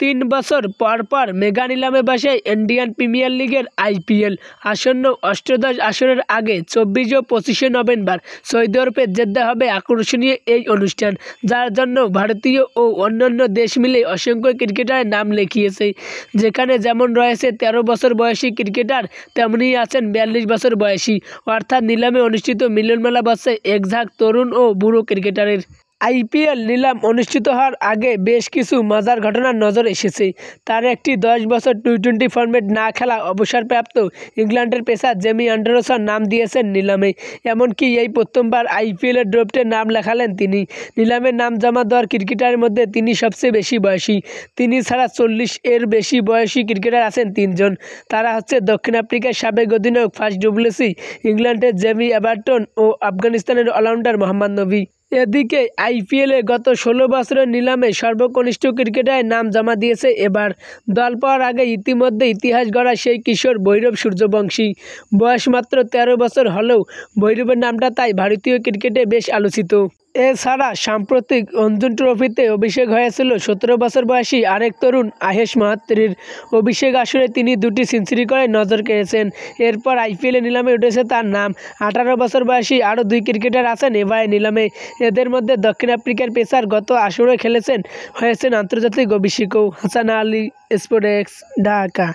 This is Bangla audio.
3 বছর পর পর মেগা নিলামে বসে ইন্ডিয়ান প্রিমিয়ার লিগের আইপিএল। আসন্ন অষ্টাদশ আসরের আগে 24 ও 25 নভেম্বর সৌদি আরবের জেদ্দায় হবে আকর্ষণীয় এই অনুষ্ঠান, যার জন্য ভারতীয় ও অন্যান্য দেশ মিলে অসংখ্য ক্রিকেটারের নাম লিখিয়েছে। যেখানে যেমন রয়েছে 13 বছর বয়সী ক্রিকেটার, তেমনই আছেন 42 বছর বয়সী। অর্থাৎ নিলামে অনুষ্ঠিত মিলনমেলা বসছে এক ঝাঁক তরুণ ও বুড়ো ক্রিকেটারের। আইপিএল নিলাম অনুষ্ঠিত হওয়ার আগে বেশ কিছু মজার ঘটনার নজর এসেছে। তার একটি 10 বছর টি-20 ফরম্যাট না খেলা অবসরপ্রাপ্ত ইংল্যান্ডের পেসার জেমি অ্যান্ডারসন নাম দিয়েছেন নিলামে। এমনকি এই প্রথমবার আইপিএলের ড্রাফটে নাম লেখালেন তিনি। নিলামে নাম জমা দেওয়ার ক্রিকেটারের মধ্যে তিনি সবচেয়ে বেশি বয়সী। তিনি ছাড়া 40 এর বেশি বয়সী ক্রিকেটার আছেন 3 জন। তারা হচ্ছে দক্ষিণ আফ্রিকার সাবেক অধিনায়ক ফাস্ট ডুপ্লেসি, ইংল্যান্ডের জেমি এভারটন ও আফগানিস্তানের অলরাউন্ডার মোহাম্মদ নবী। এদিকে আইপিএলে গত 16 বছরের নিলামে সর্বকনিষ্ঠ ক্রিকেটারের নাম জমা দিয়েছে এবার। দল পাওয়ার আগে ইতিমধ্যে ইতিহাস গড়া সেই কিশোর ভৈরব সূর্যবংশী। বয়স মাত্র 13 বছর হলেও ভৈরবের নামটা তাই ভারতীয় ক্রিকেটে বেশ আলোচিত। এছাড়া সাম্প্রতিক অর্জুন ট্রফিতে অভিষেক হয়েছিল 17 বছর বয়সী আরেক তরুণ আয়েশ মাহাত্রির। অভিষেক আসরে তিনি 2টি সেঞ্চুরি করে নজর কেড়েছেন। এরপর আইপিএলে নিলামে উঠেছে তার নাম। 18 বছর বয়সী আরও 2 ক্রিকেটার আছেন এবারে নিলামে। এদের মধ্যে দক্ষিণ আফ্রিকার পেসার গত আসরে হয়েছেন আন্তর্জাতিক অভিষেকও। হাসান আলী, স্পোর্টস, ঢাকা।